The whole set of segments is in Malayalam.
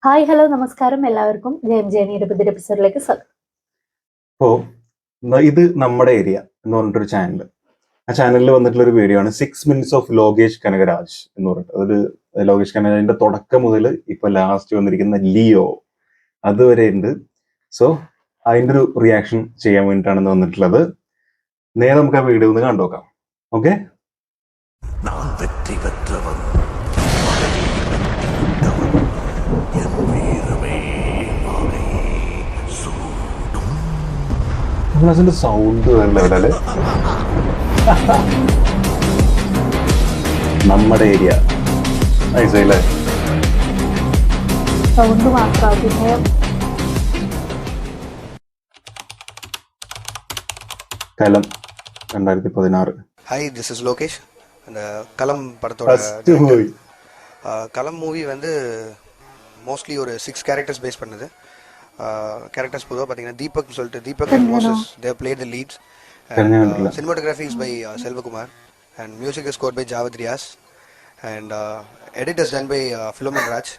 ഹായ് ഹലോ നമസ്കാരം എല്ലാവർക്കും ജെയിം ജേണിയുടെ പുതിയ എപ്പിസോഡിലേക്ക് സ്വാഗതം. അപ്പോൾ ഇത് നമ്മുടെ ഏരിയ എന്ന് പറഞ്ഞിട്ടൊരു ചാനൽ. ആ ചാനലിൽ വന്നിട്ടുള്ള ഒരു വീഡിയോ ആണ് 6 minutes ഓഫ് ലോകേഷ് കനകരാജ് എന്ന് പറഞ്ഞിട്ട്. അതൊരു ലോകേഷ് കനകരാജിന്റെ തുടക്കം മുതൽ ഇപ്പൊ ലാസ്റ്റ് വന്നിരിക്കുന്ന ലിയോ അതുവരെ ഉണ്ട്. സോ അതിന്റെ ഒരു റിയാക്ഷൻ ചെയ്യാൻ വേണ്ടിയിട്ടാണ് വന്നിട്ടുള്ളത്. നേരെ നമുക്ക് ആ വീഡിയോ ഒന്ന് കണ്ടുനോക്കാം. ഓക്കെ. അതിന്റെ സൗണ്ട് ലെവലല്ലേ നമ്മുടെ ഏരിയ ഐസയിലെ സൗണ്ട് മാത്രം പിന്നെ കലം 2016. Hi this is Lokesh. அந்த கலம் படத்தோட கலம் மூவி வந்து மோஸ்ட்லி ஒரு 6 கேரக்டர்ஸ் பேஸ் பண்ணுது. கேரக்டர்ஸ் பொதுவாக பார்த்தீங்கன்னா Deepak and Moses they played the leads. Cinematography is by Selvakumar and music is score by Javed Riaz and edit is done by Philomin Raj.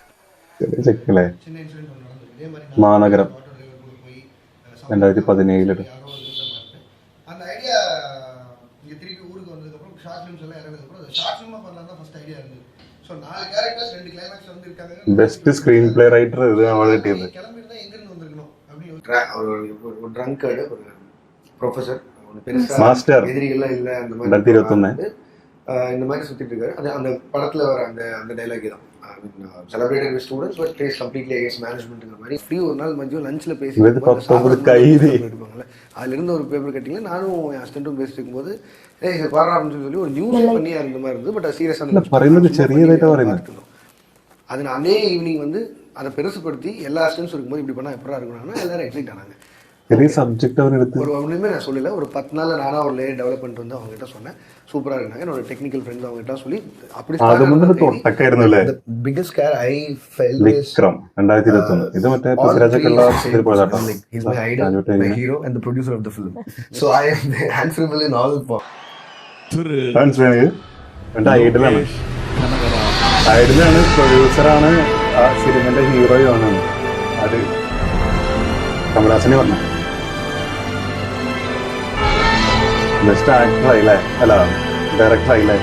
Maanagaram 2017 அந்த ஐடியா இங்கே திருப்பி ஊருக்கு வந்ததுக்கப்புறம் ஷார்ட் ஃபிலிம்ஸ் எல்லாம் இறங்கினதுக்கப்புறம் அது ஷார்ட் ஃபிலிமாக பண்ணலாம் தான் ஃபர்ஸ்ட் ஐடியா இருந்தது. ஸோ 4 கேரக்டர்ஸ் 2 கிளைமேக்ஸ் வந்து இருக்காங்க. பெஸ்ட் ஸ்கிரீன் பிளே ரைட்டர் இது அவளுக்கு கிளம்பிட்டு தான் எங்கிருந்து வந்திருக்கணும் அப்படின்னு ஒரு ட்ரங்கர்டு ஒரு ப்ரொஃபஸர் ஒரு பெருசாக மாஸ்டர் எதிரிகள்லாம் இல்லை அந்த மாதிரி 2021 இந்த மாதிரி சுற்றிட்டு இருக்காரு. அது அந்த படத்தில் வர அந்த டைலாக் தான் celebrated with students but plays completely against மேனேஜ்மெண்ட்ங்கிற மாதிரி. ஃப்ரீ ஒரு நாள் மதியம் லஞ்சில் பேசி எடுப்பாங்கல்ல, அதுலேருந்து ஒரு பேப்பர் கட்டிங்களா நானும் என் அசிஸ்டண்ட்டும் பேசிட்டு இருக்கும்போது இது பாரா அப்படின்னு சொல்லி ஒரு நியூஸ் பண்ணியா இருந்த மாதிரி இருந்தது. பட் அது சீரியஸாக அது நான் அதே ஈவினிங் வந்து அதை பெருசுப்படுத்தி எல்லா அசிஸ்டன்ஸும் இருக்கும்போது இப்படி பண்ணால் எப்படா இருக்கணும்னா எல்லாரும் எக்ஸைட் ஆனாங்க. ஒரு ஒன்றுமே நான் சொல்லலை. ஒரு 10 நாளில் நானாக ஒரு லேயர் டெவலப் பண்ணிட்டு வந்து அவங்ககிட்ட சொன்னேன். சூப்பராக இருந்தாங்க. என்னோட டெக்னிக்கல் ஃப்ரெண்ட்ஸ் அவங்ககிட்ட சொல்லி அப்படி biggest care I felt Vikram 2021 ഇത് മറ്റേ പൃഥ്വിരാജൊക്കെയുള്ള he's my idol, my hero and the producer of the film. So I am answerable in all form. ഐഡലാണ്, പ്രൊഡ്യൂസറാണ്, ആ സിനിമന്റെ ഹീറോയാണ്. അത് കമലഹാസനെ പറഞ്ഞു. ബെസ്റ്റ് ആക്ടർ ആയില്ലേ, അല്ല ഡയറക്ടർ ആയില്ലേ.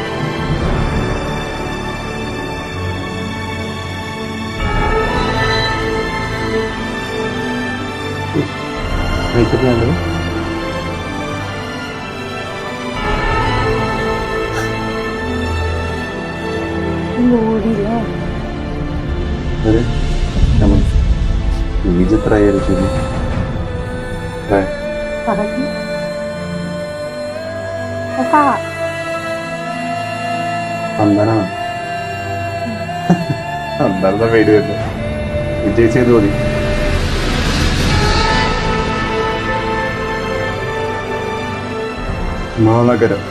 അന്താണെന്ന പേര് വരുന്നത് വിജയ് സേതുപതി. മാനഗരം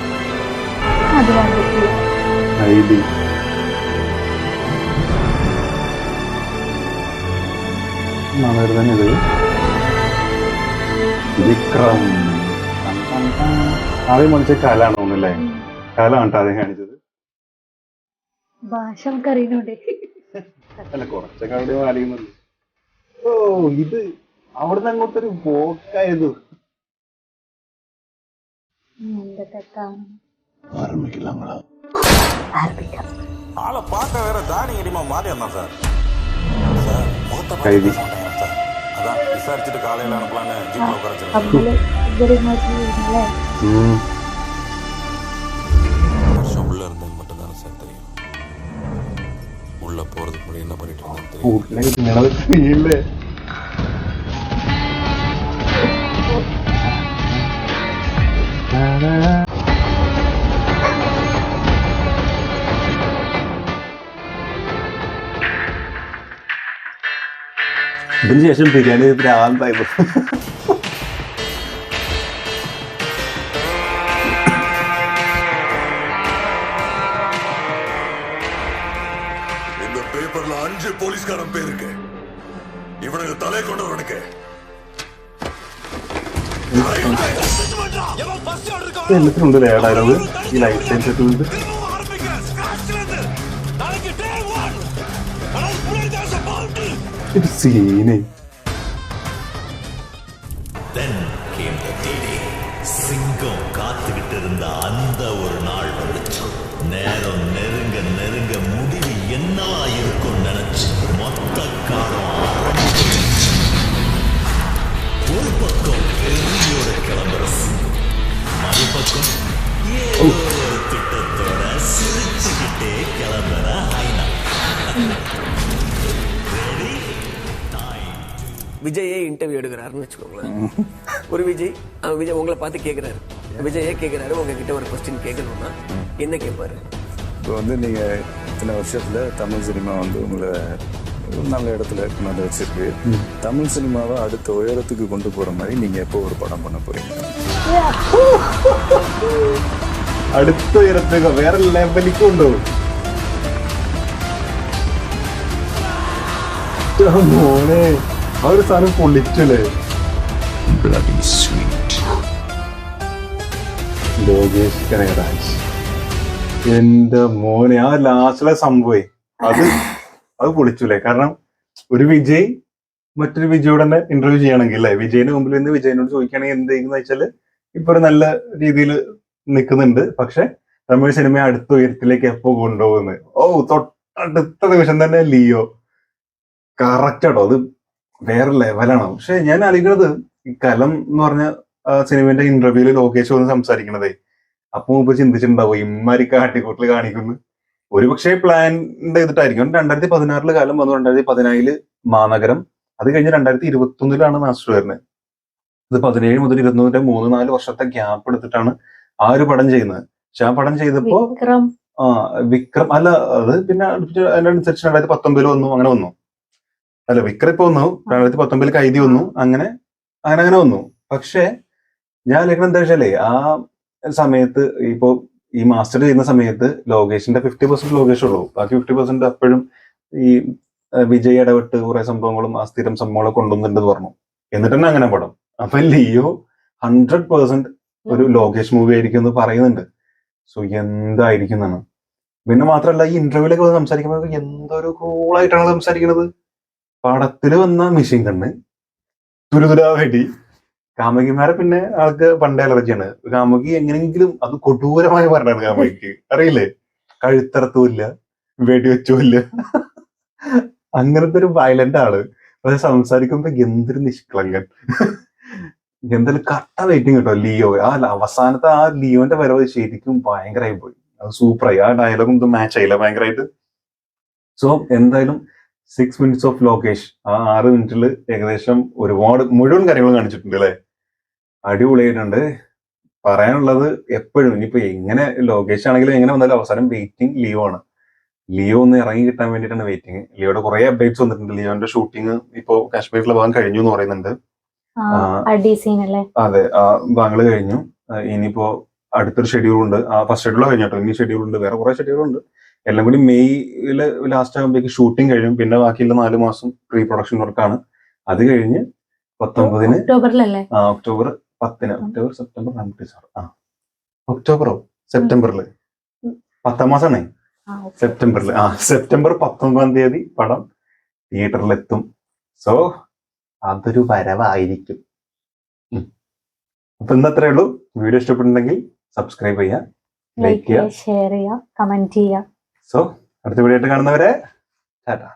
ഐഡി മാനഗരം തന്നെ. ഇത് വിക്രം ആദ്യം കാണിച്ച കാലാണ് തോന്നുന്നല്ലേ. കാലാണ് കേട്ടോ ആദ്യം കാണിച്ചത്. ഭാഷ നമുക്ക് അറിയുന്നുണ്ട്. അല്ല കുറച്ചൊക്കെ അവിടെ അറിയുന്നുണ്ട്. ഓ ഇത് അവിടുന്ന് അങ്ങോട്ടൊരു പോക്കായത്. ஆளை பார்க்க வேற தானி அடிமா மாறி இருந்தான் சார். கைதி அதான் விசாரிச்சுட்டு காலையில அனுப்பலான்னு ஜீப்ல உட்கார வருஷம் உள்ள இருந்தது மட்டும் தானே சார் தெரியும். உள்ள போறதுக்கு முன்னாடி என்ன பண்ணிட்டு இருந்தான்னு தெரியும். ഇതിന് ശേഷം ബിരിയാണി ഭ്രാന്തായി. இந்த பேப்பர்ல 5 போலீஸ்காரன் பேர் இருக்கு. இவனுக்கு தலை கொண்டவனுக்கு എല്ലാത്തിനുണ്ടല്ലേ ഡയലോഗ് ഈ ലൈഫ് സയൻസ് ഒക്കെ ഉണ്ട്. ഒരു സീന്. சிங்கம் காத்துக்கிட்டு இருந்த அந்த ஒரு நாள் வந்துச்சு. நேரம் நெருங்க நெருங்க முடிவு என்னவா இருக்கும் நினைச்சு மொத்த காலம் ஆரம்பிச்சு. ஒரு பக்கம் பெரியோட கிளம்புற சிங்கம், மறுபக்கம் ஏதோ ஒரு திட்டத்தோட சிரிச்சுக்கிட்டே கிளம்புற ஹைனா. விஜயே இன்டர்வியூ எடுக்கிறாருன்னு வச்சுக்கோங்களேன். ஒரு விஜய் உங்களை பார்த்து கேட்குறாரு, விஜயே கேட்குறாரு உங்ககிட்ட ஒரு கொஸ்டின் கேட்கணும்னா என்ன கேட்பாரு? இப்போ நீங்கள் இத்தனை வருஷத்தில் தமிழ் சினிமா உங்களை ஒரு நல்ல இடத்துல கொண்டு வச்சிருக்கு. தமிழ் சினிமாவை அடுத்த உயரத்துக்கு கொண்டு போகிற மாதிரி நீங்கள் எப்போ ஒரு படம் பண்ண போகிறீங்க? അടുത്ത ഉയരത്തേക്ക് വേറെ ലെവലിലേക്ക് കൊണ്ടുപോകും. മോനെ ആ ഒരു സാധനം പൊളിച്ചല്ലേ. ലോകേഷ് കനകരാജ് എന്റെ മോനെ ആ ലാസ്റ്റിലെ സംഭവേ അത് പൊളിച്ചൂലേ. കാരണം ഒരു വിജയ് മറ്റൊരു വിജയോട് തന്നെ ഇന്റർവ്യൂ ചെയ്യണമെങ്കിൽ അല്ലെ, വിജയിന് മുമ്പിൽ നിന്ന് വിജയനോട് ചോദിക്കുകയാണെങ്കിൽ എന്ത് ചെയ്യുന്ന വെച്ചാല് ഇപ്പൊ ഒരു നല്ല രീതിയിൽ നിൽക്കുന്നുണ്ട്, പക്ഷെ തമിഴ് സിനിമയെ അടുത്ത ഉയരത്തിലേക്ക് എപ്പോ കൊണ്ടുപോകുന്നത്. തൊട്ടടുത്ത നിമിഷം തന്നെ ലിയോ കറക്റ്റ് ആട്ടോ, അത് വേറെ ലെവലാണ്. പക്ഷെ ഞാൻ അറിയുന്നത് ഈ കലം എന്ന് പറഞ്ഞ സിനിമന്റെ ഇന്റർവ്യൂല് ലോകേഷ് വന്ന് സംസാരിക്കണതേ, അപ്പൊ മുമ്പ് ചിന്തിച്ചിട്ടുണ്ടാവും ഇമ്മാരി കാട്ടിക്കൂട്ടിൽ കാണിക്കുന്നു. ഒരുപക്ഷെ പ്ലാൻ ചെയ്തിട്ടായിരിക്കും. 2016 കാലം വന്നു, 2017 മാനഗരം, അത് കഴിഞ്ഞ് 2021 മാസ്റ്റർ വരുന്നത്. ഇത് 17 മുതൽ 21 3-4 വർഷത്തെ ഗ്യാപ്പ് എടുത്തിട്ടാണ് ആ ഒരു പടം ചെയ്യുന്നത്. പക്ഷെ ആ പടം ചെയ്തപ്പോ വിക്രം അല്ല, അത് പിന്നെ അതിനനുസരിച്ച് 2019 വന്നു, അങ്ങനെ വന്നു. അല്ല വിക്രം ഇപ്പൊ വന്നു, 2019 കൈദി വന്നു, അങ്ങനെ വന്നു. പക്ഷെ ഞാൻ ആലോചിക്കണം എന്താ വെച്ചാലേ, ആ സമയത്ത് ഇപ്പോ ഈ മാസ്റ്റർ ചെയ്യുന്ന സമയത്ത് ലോകേഷിന്റെ 50% ലോകേഷ് ഉള്ളൂ, ബാക്കി 50% അപ്പോഴും ഈ വിജയ് ഇടപെട്ട് കുറെ സംഭവങ്ങളും ആ സ്ഥിരം സംഭവങ്ങളും കൊണ്ടുവന്നിട്ടുണ്ടെന്ന് പറഞ്ഞു. എന്നിട്ട് തന്നെ അങ്ങനെ പടം. അപ്പൊ ലിയോ 100% ഒരു ലോകേഷ് മൂവി ആയിരിക്കും എന്ന് പറയുന്നുണ്ട്. സോ എന്തായിരിക്കും എന്നാണ്. പിന്നെ മാത്രമല്ല ഈ ഇന്റർവ്യൂലൊക്കെ വന്ന് സംസാരിക്കുമ്പോൾ എന്തൊരു കൂളായിട്ടാണ് സംസാരിക്കുന്നത്. പടത്തില് വന്ന മിഷീൻ കണ്ണ്, തുരുതുരാ വെടി, കാമുകിമാരെ പിന്നെ ആൾക്ക് പണ്ടേ അലർജിയാണ്. കാമുകി എങ്ങനെയെങ്കിലും അത് കൊടൂരമായി പറഞ്ഞാണ് കാമുകിക്ക്, അറിയില്ലേ, കഴുത്തറത്തുമില്ല വെടിവെച്ചുമില്ല, അങ്ങനത്തെ ഒരു വയലന്റ് ആള്. പക്ഷെ സംസാരിക്കുമ്പോ എന്തൊരു നിഷ്കളങ്കൻ. എന്തായാലും കട്ട വെയിറ്റിംഗ് കേട്ടോ ലിയോ. ആ അവസാനത്തെ ആ ലിയോന്റെ വരവ് ശരിക്കും ഭയങ്കരമായി പോയി, അത് സൂപ്പറായി. ആ ഡയലോഗും ഇത് മാച്ച് ആയില്ല ഭയങ്കരമായിട്ട്. സോ എന്തായാലും 6 minutes ഓഫ് ലോകേഷ് ആ 6 മിനിറ്റില് ഏകദേശം ഒരുപാട് മുഴുവൻ കാര്യങ്ങൾ കാണിച്ചിട്ടുണ്ട് അല്ലെ. അടിപൊളിയായിട്ടുണ്ട്. പറയാനുള്ളത് എപ്പോഴും ഇനിയിപ്പോ എങ്ങനെ ലോകേഷ് ആണെങ്കിലും എങ്ങനെ വന്നാലും അവസാനം വെയിറ്റിംഗ് ലിയോ ആണ്. ലിയോ ഒന്ന് ഇറങ്ങി കിട്ടാൻ വേണ്ടിയിട്ടാണ് വെയിറ്റിംഗ്. ലിയോയുടെ കുറെ അപ്ഡേറ്റ്സ് വന്നിട്ടുണ്ട്. ലിയോന്റെ ഷൂട്ടിംഗ് ഇപ്പോ കാശ്മീരിലെ ഭാഗം കഴിഞ്ഞു എന്ന് പറയുന്നുണ്ട്. അതെ, ആ ഭാഗങ്ങൾ കഴിഞ്ഞു. ഇനിയിപ്പോ അടുത്തൊരു ഷെഡ്യൂൾ ഉണ്ട്. ഫസ്റ്റ് ഷെഡ്യൂൾ കഴിഞ്ഞോട്ടോ, ഇനി ഷെഡ്യൂൾ ഉണ്ട്, വേറെ കുറെ ഷെഡ്യൂൾ ഉണ്ട്. എല്ലാം കൂടി മെയ്യില് ലാസ്റ്റ് ആകുമ്പോഴേക്ക് ഷൂട്ടിംഗ് കഴിയും. പിന്നെ ബാക്കിയുള്ള 4 മാസം പ്രീ പ്രൊഡക്ഷൻ വർക്കാണ്. അത് കഴിഞ്ഞ് 19 ഒക്ടോബർ 10 ഒക്ടോബർ സെപ്റ്റംബറില് 10ാം മാസമാണേ, സെപ്റ്റംബറിൽ സെപ്റ്റംബർ 19 പടം തിയേറ്ററിലെത്തും. സോ അതൊരു വരവായിരിക്കും. അപ്പൊ ഇന്നത്രേ ഉള്ളൂ. വീഡിയോ ഇഷ്ടപ്പെട്ടിട്ടുണ്ടെങ്കിൽ സബ്സ്ക്രൈബ് ചെയ്യുക, ലൈക്ക് ചെയ്യുക, ഷെയർ ചെയ്യുക, കമന്റ് ചെയ്യുക. സോ അടുത്ത വീഡിയോ ആയിട്ട് കാണുന്നവരെ ടാറ്റാ.